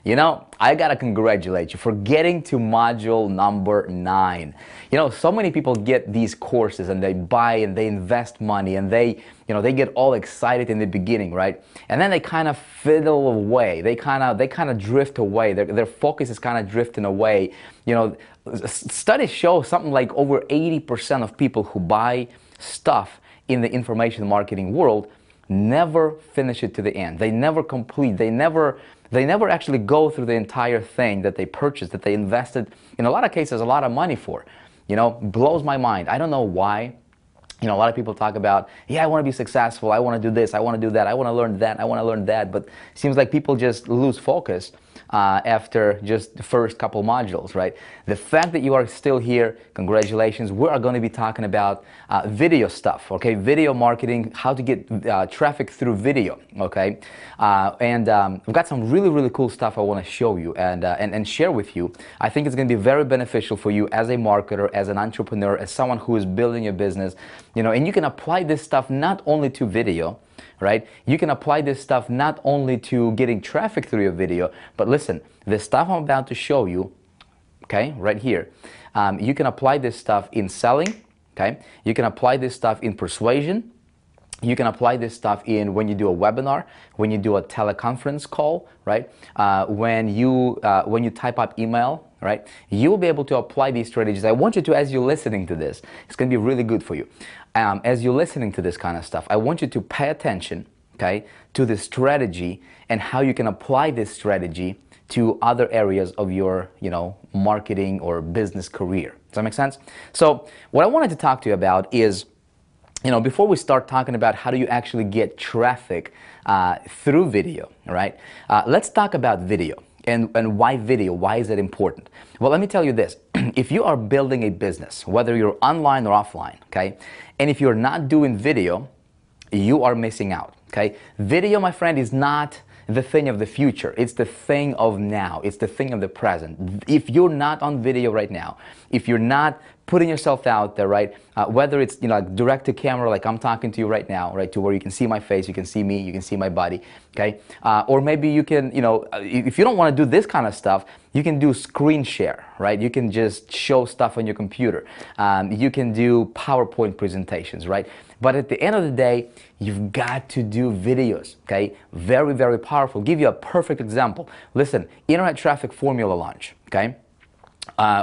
You know, I gotta congratulate you for getting to module number 9. You know, so many people get these courses and they buy and they invest money and they get all excited in the beginning, right? And then they kind of fiddle away. They kind of drift away. Their focus is kind of drifting away. You know, studies show something like over 80% of people who buy stuff in the information marketing world never finish it to the end. They never complete. They never actually go through the entire thing that they purchased, that they invested, in a lot of cases, a lot of money for. You know, blows my mind. I don't know why. You know, a lot of people talk about, yeah, I want to be successful, I want to do this, I want to do that, I want to learn that, I want to learn that, but it seems like people just lose focus after just the first couple modules, right? The fact that you are still here, congratulations. We are going to be talking about video stuff, okay? Video marketing, how to get traffic through video, okay? We've got some really, really cool stuff I want to show you and share with you. I think it's going to be very beneficial for you as a marketer, as an entrepreneur, as someone who is building a business, you know, and you can apply this stuff not only to video, right? You can apply this stuff not only to getting traffic through your video, but listen, the stuff I'm about to show you, okay, right here, you can apply this stuff in selling, okay? You can apply this stuff in persuasion. You can apply this stuff in when you do a webinar, when you do a teleconference call, right? When you type up email, right? You will be able to apply these strategies. I want you to, as you're listening to this, it's going to be really good for you. As you're listening to this kind of stuff, I want you to pay attention, okay, to the strategy and how you can apply this strategy to other areas of your, you know, marketing or business career. Does that make sense? So what I wanted to talk to you about is, you know, before we start talking about how do you actually get traffic through video, right? Let's talk about video and why video. Why is it important? Well, let me tell you this. If you are building a business, whether you're online or offline, okay, and if you're not doing video, you are missing out, okay? Video, my friend, is not the thing of the future. It's the thing of now. It's the thing of the present. If you're not on video right now, if you're not putting yourself out there, right, whether it's, you know, like direct to camera, like I'm talking to you right now, right, to where you can see my face, you can see me, you can see my body, okay, or maybe you can, you know, if you don't want to do this kind of stuff, you can do screen share, right? You can just show stuff on your computer. You can do PowerPoint presentations, right? But at the end of the day, you've got to do videos, okay? Very, very powerful. Give you a perfect example. Listen, Internet Traffic Formula launch, okay?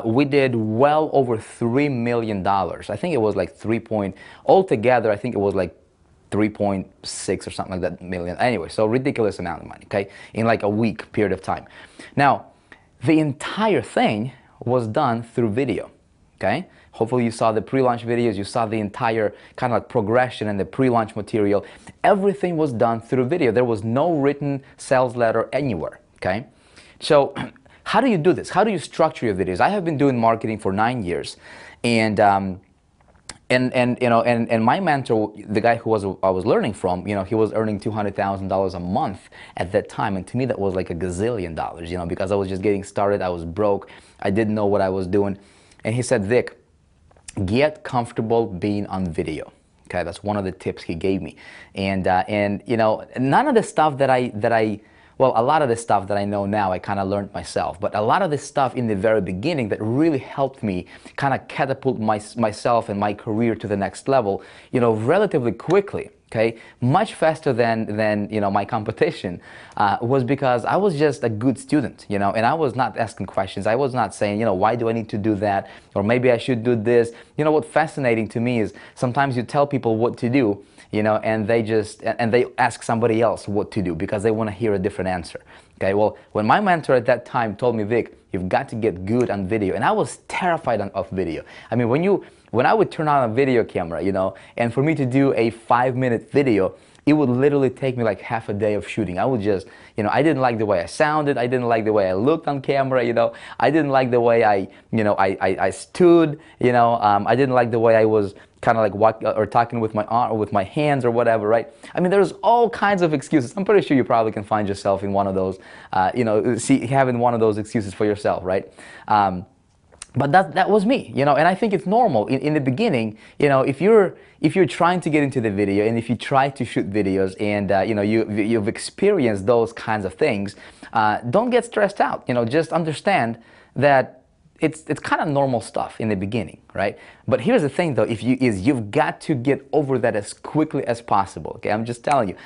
We did well over $3 million. I think it was like altogether, I think it was like 3.6 or something like that million. Anyway, so ridiculous amount of money, okay? In like a week period of time. Now, the entire thing was done through video, okay? Hopefully you saw the pre-launch videos, you saw the entire kind of like progression and the pre-launch material. Everything was done through video. There was no written sales letter anywhere, okay? So how do you do this? How do you structure your videos? I have been doing marketing for 9 years, and you know, and my mentor, the guy who I was learning from, you know, he was earning $200,000 a month at that time, and to me that was like a gazillion dollars, you know, because I was just getting started, I was broke, I didn't know what I was doing, and he said, Vic, get comfortable being on video. Okay, that's one of the tips he gave me, and you know, none of the stuff well, a lot of the stuff that I know now, I kind of learned myself. But a lot of the stuff in the very beginning that really helped me kind of catapult myself and my career to the next level, you know, relatively quickly, okay, much faster than you know, my competition, was because I was just a good student, you know, and I was not asking questions. I was not saying, you know, why do I need to do that? Or maybe I should do this. You know, what's fascinating to me is sometimes you tell people what to do, you know, and they ask somebody else what to do because they want to hear a different answer. Okay, well, when my mentor at that time told me, Vic, you've got to get good on video, and I was terrified of video. I mean, when I would turn on a video camera, you know, and for me to do a 5-minute video, it would literally take me like half a day of shooting. I would just, you know, I didn't like the way I sounded. I didn't like the way I looked on camera, you know. I didn't like the way I stood, you know. I didn't like the way I was kind of like or talking with my arm or with my hands or whatever, right? I mean, there's all kinds of excuses. I'm pretty sure you probably can find yourself in one of those, you know, having one of those excuses for yourself, right? But that was me, and I think it's normal in the beginning. If you're trying to get into the video, and if you try to shoot videos, and you've experienced those kinds of things, don't get stressed out. Just understand that it's kind of normal stuff in the beginning, right? But here's the thing, though: you've got to get over that as quickly as possible. Okay, I'm just telling you,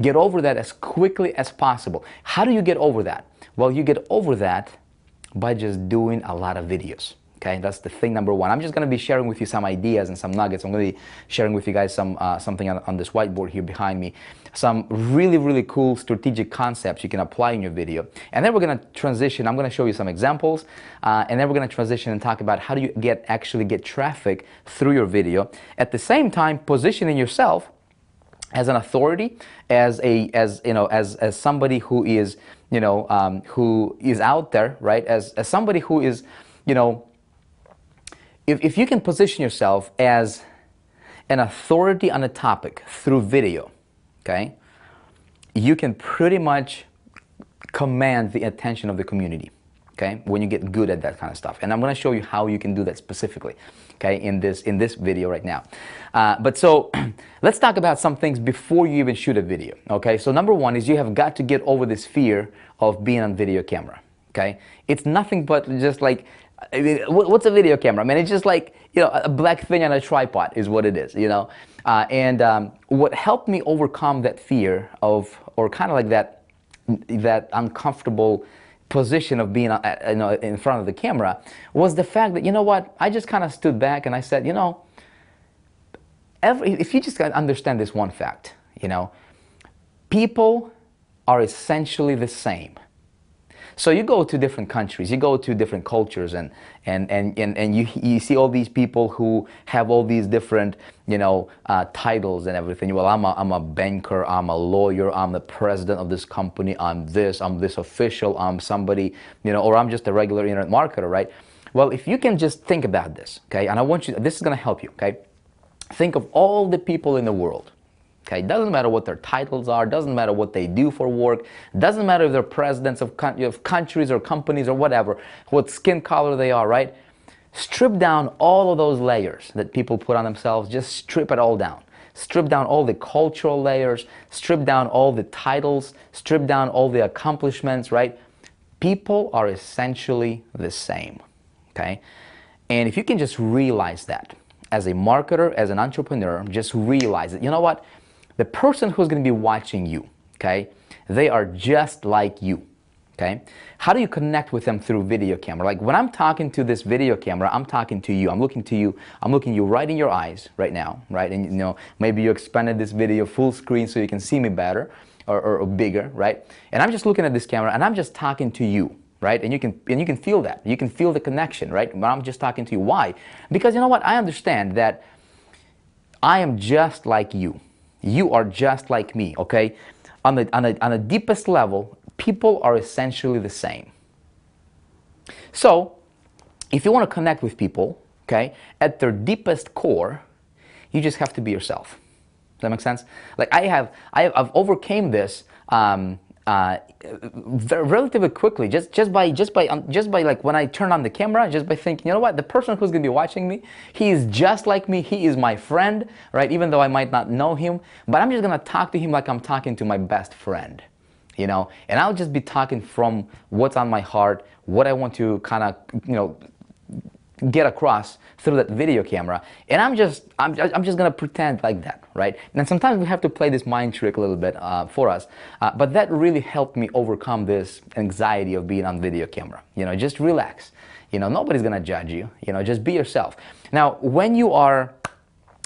get over that as quickly as possible. How do you get over that? Well, you get over that by just doing a lot of videos. Okay, that's the thing number one. I'm just going to be sharing with you some ideas and some nuggets. I'm going to be sharing with you guys something on this whiteboard here behind me. Some really, really cool strategic concepts you can apply in your video. And then we're going to transition. I'm going to show you some examples. And then we're going to transition and talk about how do you actually get traffic through your video. At the same time, positioning yourself as an authority, as somebody who is, who is out there, right? As somebody who is, if you can position yourself as an authority on a topic through video, okay, you can pretty much command the attention of the community, okay, when you get good at that kind of stuff. And I'm going to show you how you can do that specifically, okay, in this video right now. But so let's talk about some things before you even shoot a video, okay? So number one is you have got to get over this fear of being on video camera, okay? It's nothing but just like, what's a video camera? I mean, it's just like, a black thing on a tripod is what it is, And what helped me overcome that fear of, or kind of like that uncomfortable position of being in front of the camera, was the fact that, what, I just kind of stood back and I said, if you just understand this one fact, people are essentially the same. So you go to different countries, you go to different cultures, and you see all these people who have all these different, titles and everything. Well, I'm a banker, I'm a lawyer, I'm the president of this company, I'm this official, I'm somebody, or I'm just a regular internet marketer, right? Well, if you can just think about this, okay, and I want you, this is going to help you, okay? Think of all the people in the world. Okay, doesn't matter what their titles are, doesn't matter what they do for work, doesn't matter if they're presidents of countries or companies or whatever, what skin color they are, right? Strip down all of those layers that people put on themselves, just strip it all down. Strip down all the cultural layers, strip down all the titles, strip down all the accomplishments, right? People are essentially the same, okay? And if you can just realize that, as a marketer, as an entrepreneur, just realize it. You know what? The person who's going to be watching you, okay, they are just like you, okay? How do you connect with them through video camera? Like when I'm talking to this video camera, I'm talking to you. I'm looking you right in your eyes right now, right? And maybe you expanded this video full screen so you can see me better or bigger, right? And I'm just looking at this camera and I'm just talking to you, right? And you can feel that. You can feel the connection, right? When I'm just talking to you. Why? Because you know what? I understand that I am just like you. You are just like me, okay? On the deepest level, people are essentially the same. So, if you want to connect with people, okay, at their deepest core, you just have to be yourself. Does that make sense? Like I've overcame this relatively quickly, just by like when I turn on the camera, just by thinking, you know what, the person who's going to be watching me, he is just like me, he is my friend, right? Even though I might not know him, but I'm just going to talk to him like I'm talking to my best friend, and I'll just be talking from what's on my heart, what I want to kind of, get across through that video camera, and I'm just gonna pretend like that, right? And sometimes we have to play this mind trick a little bit for us, but that really helped me overcome this anxiety of being on video camera. Just relax. Nobody's gonna judge you. Just be yourself. Now, when you are,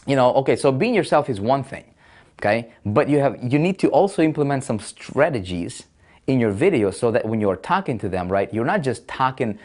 okay, so being yourself is one thing, okay, but you need to also implement some strategies in your video so that when you're talking to them, right, you're not just talking.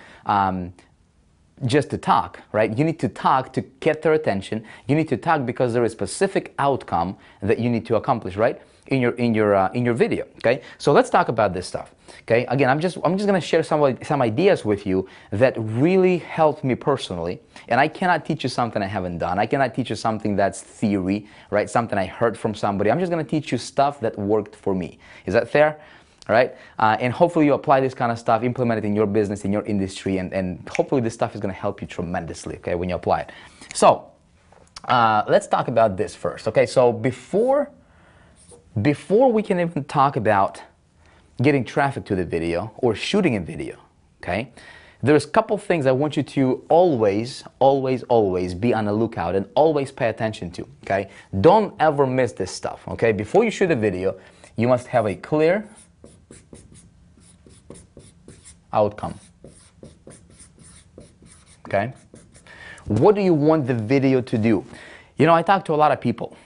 Just to talk, right? You need to talk to get their attention. You need to talk because there is a specific outcome that you need to accomplish, right? In your video, okay? So let's talk about this stuff, okay? Again, I'm just gonna share some ideas with you that really helped me personally. And I cannot teach you something I haven't done. I cannot teach you something that's theory, right? Something I heard from somebody. I'm just gonna teach you stuff that worked for me. Is that fair? right? And hopefully you apply this kind of stuff, implement it in your business, in your industry, and hopefully this stuff is going to help you tremendously, okay, when you apply it. So let's talk about this first, okay? So before we can even talk about getting traffic to the video or shooting a video, okay, there's a couple things I want you to always be on the lookout and always pay attention to, okay? Don't ever miss this stuff, okay? Before you shoot a video, you must have a clear outcome, okay? What do you want the video to do? You know, I talk to a lot of people.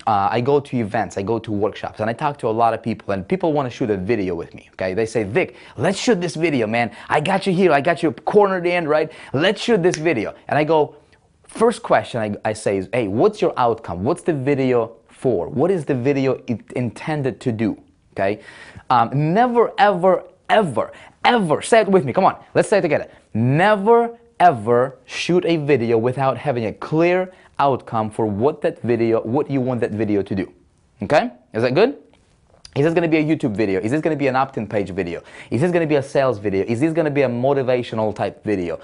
I go to events, I go to workshops, and I talk to a lot of people, and people want to shoot a video with me, okay? They say, Vic, let's shoot this video, man. I got you here, I got you cornered in, right? Let's shoot this video. And I go, first question I say is, hey, what's your outcome? What's the video for? What is the video intended to do, okay? Never, ever, ever, ever, say it with me, come on, let's say it together. Never, ever shoot a video without having a clear outcome for what you want that video to do, okay? Is that good? Is this going to be a YouTube video? Is this going to be an opt-in page video? Is this going to be a sales video? Is this going to be a motivational type video?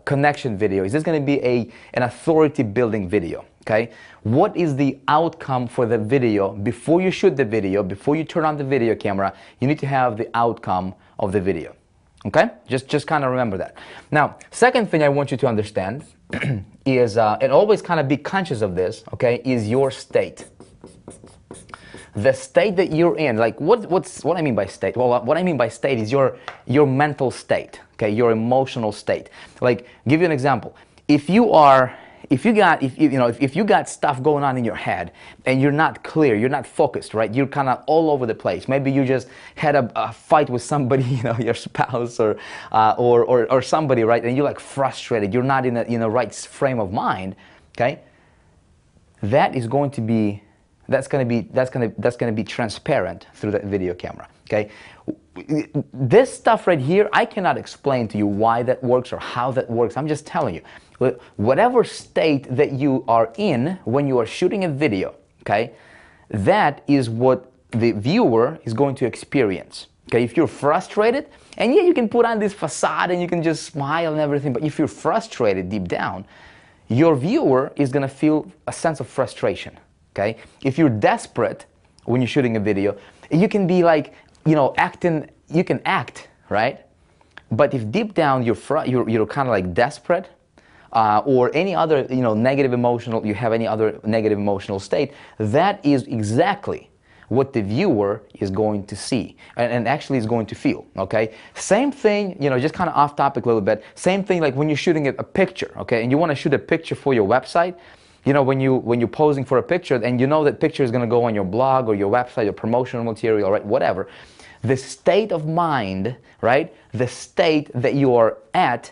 Connection video? Is this going to be an authority building video? Okay? What is the outcome for the video? Before you shoot the video, before you turn on the video camera, you need to have the outcome of the video. Okay? Just kind of remember that. Now, second thing I want you to understand is, and always kind of be conscious of this, okay, is your state. The state that you're in, like what I mean by state? Well, what I mean by state is your mental state, okay, your emotional state. Like, give you an example. If you got stuff going on in your head and you're not clear, you're not focused, right? You're kind of all over the place. Maybe you just had a fight with somebody, you know, your spouse or somebody, right? And you're like frustrated. You're not in a right frame of mind, okay? That's going to be transparent through that video camera, okay? This stuff right here, I cannot explain to you why that works or how that works. I'm just telling you. Whatever state that you are in when you are shooting a video, okay, that is what the viewer is going to experience. Okay, if you're frustrated, and yeah, you can put on this facade and you can just smile and everything, but if you're frustrated deep down, your viewer is going to feel a sense of frustration. Okay, if you're desperate when you're shooting a video, you can be like, you know, you can act, right? But if deep down you're kind of like desperate, or any other, you know, you have any other negative emotional state, that is exactly what the viewer is going to see and actually is going to feel, okay? Same thing, you know, just kind of off topic a little bit, same thing like when you're shooting a picture, okay, and you want to shoot a picture for your website, you know, when you're posing for a picture and you know that picture is going to go on your blog or your website or promotional material, right, whatever, the state of mind, right, the state that you are at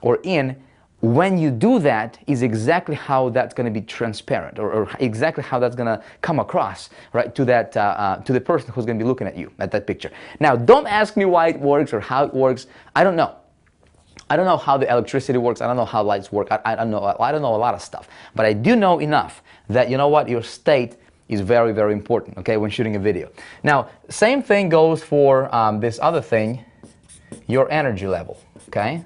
or in, when you do that is exactly how that's going to be transparent or exactly how that's going to come across, right, to that to the person who's going to be looking at you, at that picture. Now, don't ask me why it works or how it works. I don't know. I don't know how the electricity works. I don't know how lights work. I don't know a lot of stuff. But I do know enough that, you know what, your state is very, very important, okay, when shooting a video. Now, same thing goes for this other thing, your energy level, okay?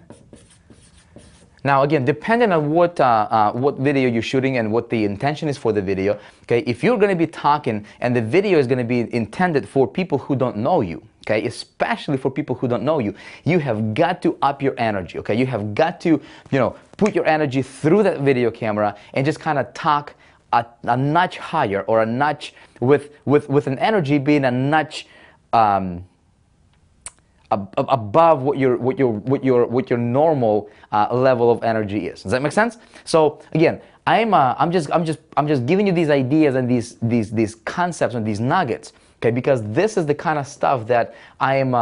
Now, again, depending on what video you're shooting and what the intention is for the video, okay, if you're going to be talking and the video is going to be intended for people who don't know you, okay, especially for people who don't know you, you have got to up your energy, okay? You have got to, you know, put your energy through that video camera and just kind of talk a notch higher, or a notch with an energy being a notch above what your normal level of energy is. Does that make sense? So again, I'm just giving you these ideas and these concepts and these nuggets, okay? Because this is the kind of stuff that I'm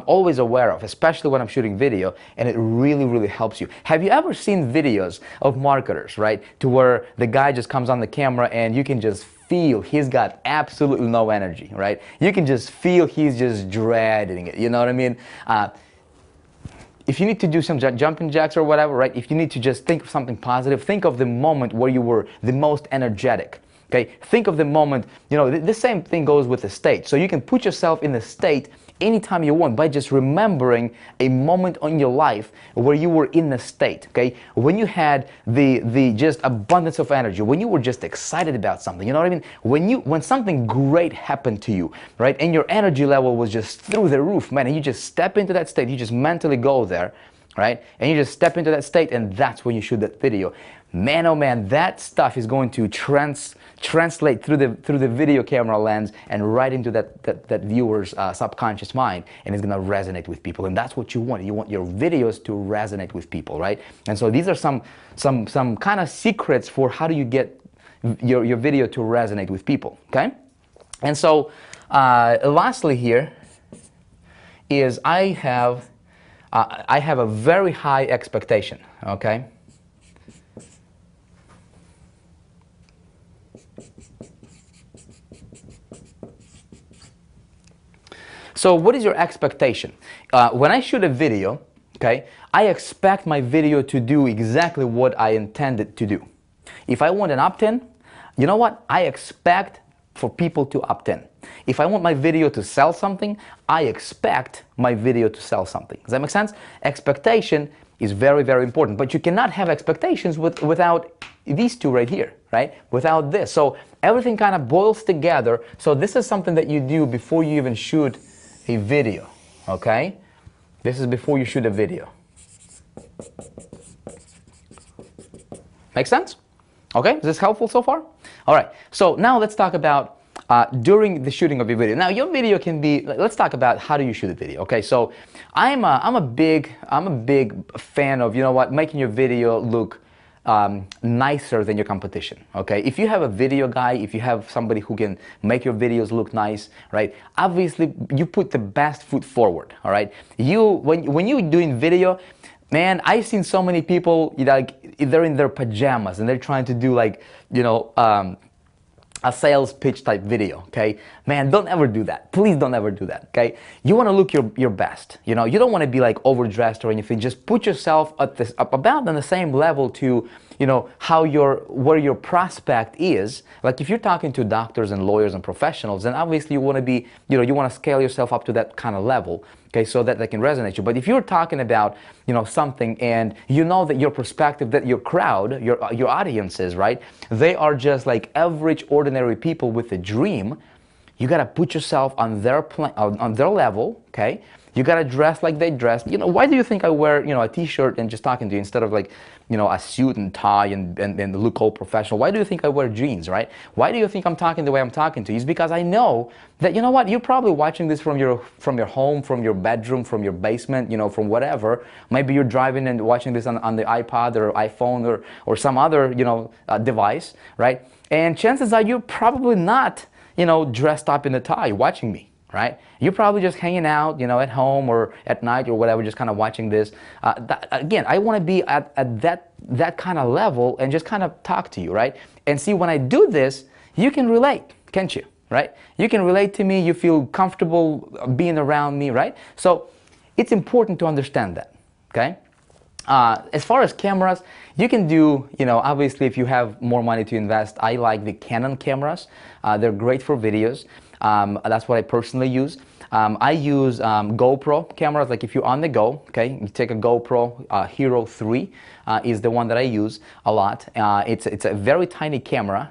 always aware of, especially when I'm shooting video, and it really, really helps you. Have you ever seen videos of marketers, right, to where the guy just comes on the camera and you can just feel he's got absolutely no energy, right? You can just feel he's just dreading it, you know what I mean? If you need to do some jumping jacks or whatever, right? If you need to just think of something positive, think of the moment where you were the most energetic, Okay, think of the moment, you know, the same thing goes with the state. So you can put yourself in the state anytime you want by just remembering a moment in your life where you were in the state, okay? When you had the just abundance of energy, when you were just excited about something, you know what I mean? When something great happened to you, right? And your energy level was just through the roof, man, and you just step into that state, you just mentally go there, right? And you just step into that state, and that's when you shoot that video. Man, oh man, that stuff is going to translate through the video camera lens and right into that viewer's subconscious mind, and it's going to resonate with people. And that's what you want. You want your videos to resonate with people, right? And so these are some kind of secrets for how do you get your video to resonate with people, okay? And so lastly here is I have a very high expectation, okay? So what is your expectation? When I shoot a video, okay, I expect my video to do exactly what I intended to do. If I want an opt-in, you know what? I expect for people to opt in. If I want my video to sell something, I expect my video to sell something. Does that make sense? Expectation is very, very important, but you cannot have expectations without these two right here, right? Without this. So everything kind of boils together. So this is something that you do before you even shoot a video, okay? This is before you shoot a video. Make sense? Okay, is this helpful so far? All right, so now let's talk about during the shooting of your video. Now your video can be, let's talk about how do you shoot a video, okay? So I'm a big fan of, you know what, making your video look nicer than your competition, okay? If you have a video guy, if you have somebody who can make your videos look nice, right? Obviously, you put the best foot forward, all right? When you're doing video, man, I've seen so many people, like, they're in their pajamas and they're trying to do, like, you know, a sales pitch type video, okay? Man, don't ever do that. Please don't ever do that, okay? You want to look your best, you know? You don't want to be like overdressed or anything. Just put yourself at this about on the same level to, you know, where your prospect is. Like if you're talking to doctors and lawyers and professionals, then obviously you want to be, you know, you want to scale yourself up to that kind of level, okay, so that they can resonate you. But if you're talking about, you know, something and you know that your perspective, that your crowd, your audiences, right, they are just like average, ordinary people with a dream, you got to put yourself on their level, okay? You got to dress like they dress. You know, why do you think I wear, you know, a t-shirt and just talking to you instead of like, you know, a suit and tie and look all professional? Why do you think I wear jeans, right? Why do you think I'm talking the way I'm talking to you? It's because I know that, you know what, you're probably watching this from your home, from your bedroom, from your basement, you know, from whatever. Maybe you're driving and watching this on the iPod or iPhone or some other, you know, device, right? And chances are you're probably not, you know, dressed up in a tie watching me, right? You're probably just hanging out, you know, at home or at night or whatever, just kind of watching this. Again, I want to be at that kind of level and just kind of talk to you, right? And see, when I do this, you can relate, can't you, right? You can relate to me, you feel comfortable being around me, right? So it's important to understand that, okay? As far as cameras, you can do, you know, obviously if you have more money to invest, I like the Canon cameras. They're great for videos. That's what I personally use. I use GoPro cameras, like if you're on the go, okay, you take a GoPro Hero 3 is the one that I use a lot. It's a very tiny camera.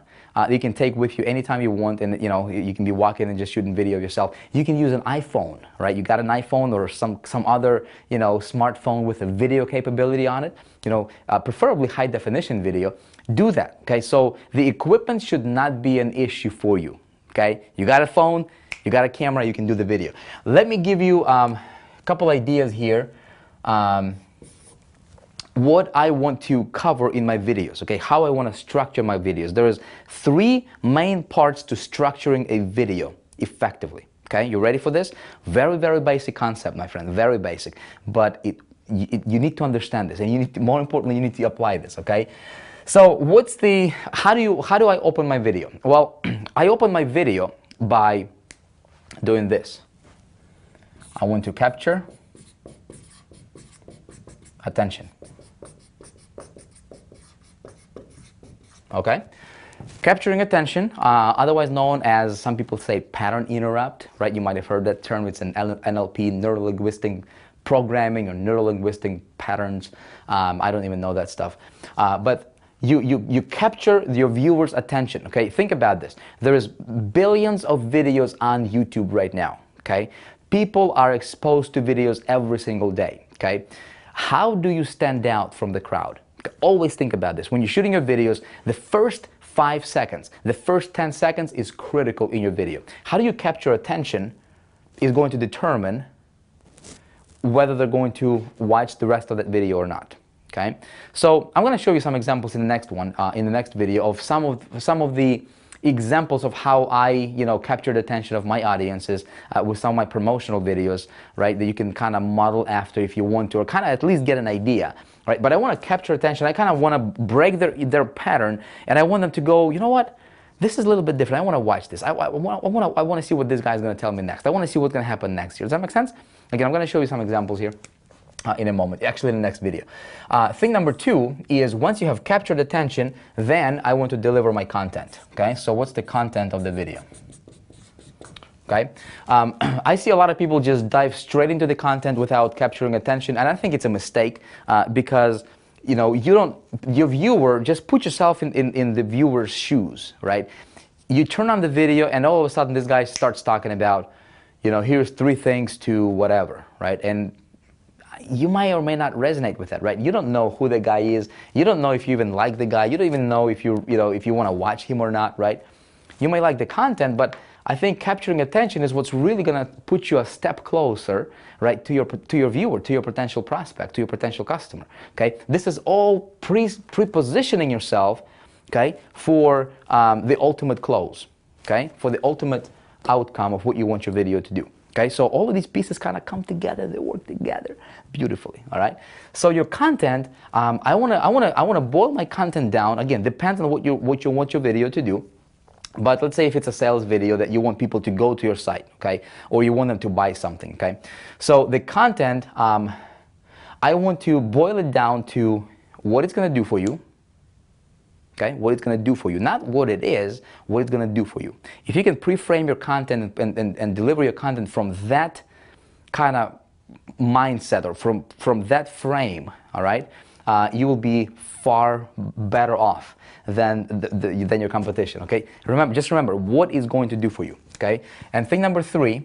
You can take with you anytime you want, and you know, you can be walking and just shooting video of yourself. You can use an iPhone, right? You got an iPhone or some other, you know, smartphone with a video capability on it, you know, preferably high definition video. Do that, okay? So the equipment should not be an issue for you, okay? You got a phone, you got a camera, you can do the video. Let me give you a couple ideas here. What I want to cover in my videos, okay, how I want to structure my videos. There is 3 main parts to structuring a video effectively, okay? You ready for this? Very, very basic concept, my friend, very basic, but you need to understand this, and you need to, more importantly, you need to apply this, okay? So how do I open my video? Well, I open my video by doing this. I want to capture attention. Okay? Capturing attention, otherwise known as, some people say, pattern interrupt, right? You might have heard that term. It's an NLP, neuro-linguistic programming, or neuro-linguistic patterns. I don't even know that stuff. But you capture your viewers' attention, okay? Think about this. There is billions of videos on YouTube right now, okay? People are exposed to videos every single day, okay? How do you stand out from the crowd? Always think about this. When you're shooting your videos, the first 5 seconds, the first 10 seconds is critical in your video. How do you capture attention is going to determine whether they're going to watch the rest of that video or not. Okay, so I'm going to show you some examples in the next one, in the next video, of some of the examples of how I, captured the attention of my audiences with some of my promotional videos, right? That you can kind of model after if you want to, or kind of at least get an idea, right? But I want to capture attention. I kind of want to break their pattern, and I want them to go, you know what? This is a little bit different. I want to watch this. I want to see what this guy's going to tell me next. I want to see what's going to happen next year. Does that make sense? Again, I'm going to show you some examples here in a moment, actually in the next video. Thing number 2 is, once you have captured attention, then I want to deliver my content. Okay, so what's the content of the video? Okay, I see a lot of people just dive straight into the content without capturing attention, and I think it's a mistake because your viewer, just put yourself in the viewer's shoes, right? You turn on the video, and all of a sudden this guy starts talking about, here's 3 things to whatever, right? And you may or may not resonate with that, right? You don't know who the guy is. You don't know if you even like the guy. You don't even know if if you want to watch him or not, right? You may like the content, but I think capturing attention is what's really going to put you a step closer, right, to your viewer, to your potential prospect, to your potential customer. Okay, this is all pre-positioning yourself, okay, for the ultimate close, okay, for the ultimate outcome of what you want your video to do. Okay, so all of these pieces kind of come together, they work together beautifully, all right? So your content, I wanna boil my content down. Again, depends on what you want your video to do. But let's say if it's a sales video that you want people to go to your site, okay, or you want them to buy something, okay? So the content, I want to boil it down to what it's gonna do for you, okay, what it's going to do for you, not what it is, what it's going to do for you. If you can pre-frame your content and deliver your content from that kind of mindset, or from that frame, all right, you will be far better off than your competition. Okay, just remember what is going to do for you. Okay, and thing number 3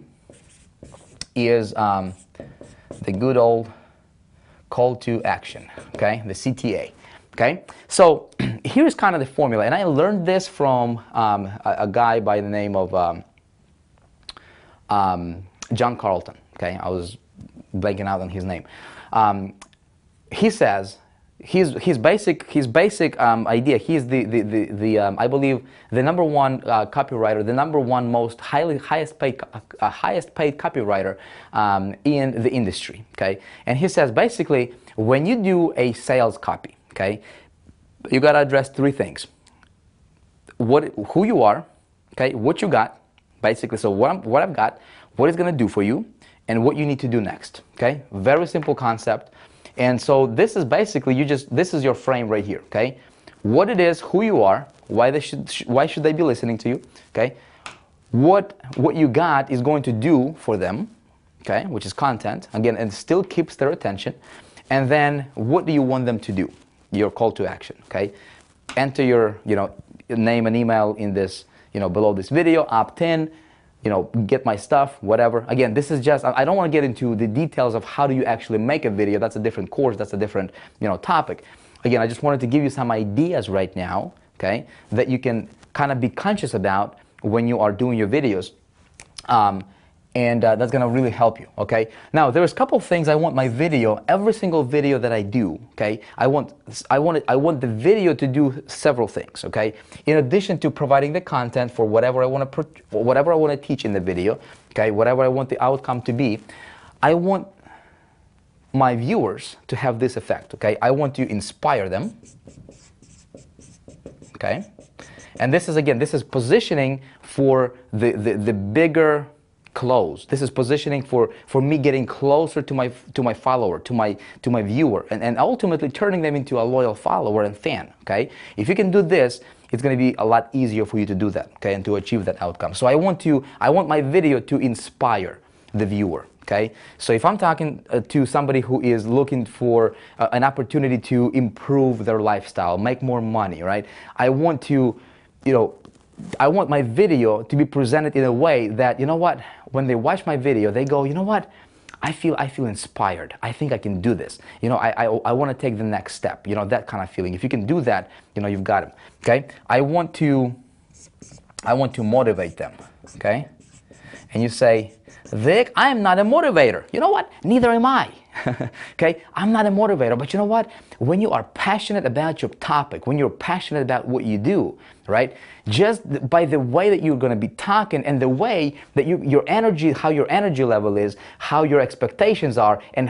is the good old call to action. Okay, the CTA. Okay, so here's kind of the formula, and I learned this from a guy by the name of John Carlton. Okay, I was blanking out on his name. He says his basic idea. He's the I believe the number 1 copywriter, the number 1 most highest paid copywriter in the industry. Okay, and he says basically when you do a sales copy, okay, you got to address 3 things. Who you are, okay, what you got, basically. So what I've got, what it's going to do for you, and what you need to do next. Okay, very simple concept. And so this is basically this is your frame right here. Okay, what it is, who you are, why should they be listening to you? Okay, what you got is going to do for them. Okay, which is content again, and still keeps their attention. And then what do you want them to do? Your call to action. Okay, enter your name and email in this below this video, opt in, get my stuff, whatever. Again, this is just, I don't want to get into the details of how do you actually make a video. That's a different course, that's a different topic. Again, I just wanted to give you some ideas right now, okay, that you can kind of be conscious about when you are doing your videos. And that's going to really help you, okay? Now, there's a couple things I want my video, every single video that I do, okay? I want the video to do several things, okay? In addition to providing the content for whatever I want to teach in the video, okay? Whatever I want the outcome to be, I want my viewers to have this effect, okay? I want to inspire them, okay? And this is positioning for the bigger close. This is positioning for me getting closer to my follower, to my viewer, and ultimately turning them into a loyal follower and fan. Okay, if you can do this, it's going to be a lot easier for you to do that, okay, and to achieve that outcome. So I want my video to inspire the viewer. Okay, so if I'm talking to somebody who is looking for an opportunity to improve their lifestyle, make more money, right? I want my video to be presented in a way that, you know what, when they watch my video, they go, you know what, I feel inspired. I think I can do this. You know, I want to take the next step. You know, that kind of feeling. If you can do that, you know, you've got them. Okay, I want to motivate them. Okay, and you say, Vic, I am not a motivator. You know what? Neither am I. Okay? I'm not a motivator, but you know what? When you are passionate about your topic, when you're passionate about what you do, right? Just by the way that you're going to be talking and the way that your energy, how your energy level is, how your expectations are, and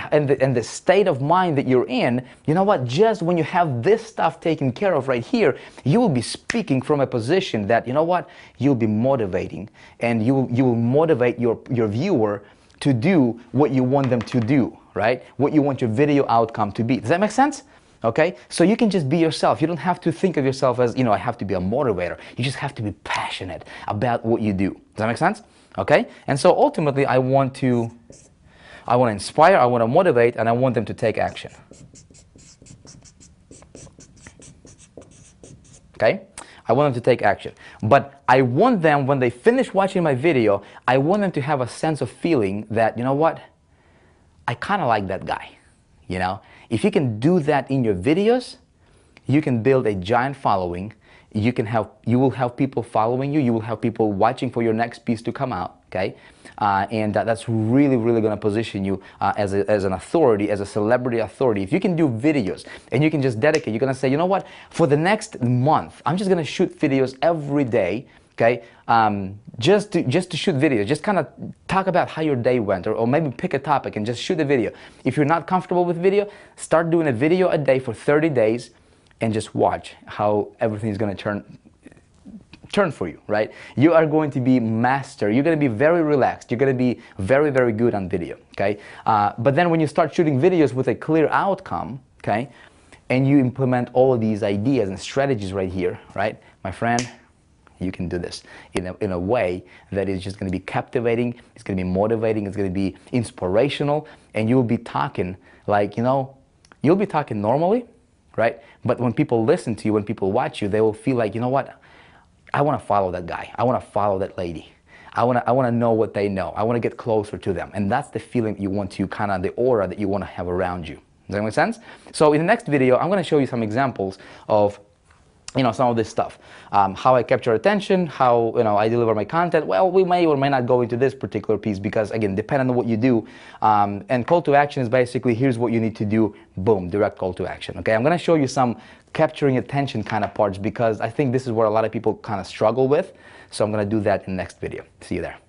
the state of mind that you're in, you know what? Just when you have this stuff taken care of right here, you will be speaking from a position that, you know what? You'll be motivating, and you will motivate your viewer to do what you want them to do, right? What you want your video outcome to be. Does that make sense? Okay, so you can just be yourself. You don't have to think of yourself as, you know, I have to be a motivator. You just have to be passionate about what you do. Does that make sense? Okay, and so ultimately I want to inspire, I want to motivate, and I want them to take action. Okay, I want them to take action. But I want them, when they finish watching my video, I want them to have a sense of feeling that, you know what, I kind of like that guy. You know, if you can do that in your videos, you can build a giant following. You will have people following you. You will have people watching for your next piece to come out. Okay, and that's really, really going to position you as an authority, as a celebrity authority. If you can do videos and you can just dedicate, you're going to say, you know what, for the next month, I'm just going to shoot videos every day. Okay, just to shoot videos, just kind of talk about how your day went, or maybe pick a topic and just shoot a video. If you're not comfortable with video, start doing a video a day for 30 days and just watch how everything is going to turn for you, right? You are going to be master. You're going to be very relaxed. You're going to be very, very good on video, okay? But then when you start shooting videos with a clear outcome, okay, and you implement all of these ideas and strategies right here, right, my friend, you can do this in a way that is just going to be captivating, it's going to be motivating, it's going to be inspirational, and you'll be talking like, you know, you'll be talking normally, right? But when people listen to you, when people watch you, they will feel like, you know what, I want to follow that guy, I want to follow that lady, I want to know what they know, I want to get closer to them. And that's the feeling you want to, kind of the aura that you want to have around you. Does that make sense? So in the next video, I'm going to show you some examples of, you know, some of this stuff, how I capture attention, how, you know, I deliver my content. Well, we may or may not go into this particular piece because, again, depending on what you do. And call to action is basically, here's what you need to do, boom, direct call to action. Okay, I'm going to show you some capturing attention kind of parts because I think this is where a lot of people kind of struggle with. So I'm going to do that in the next video. See you there.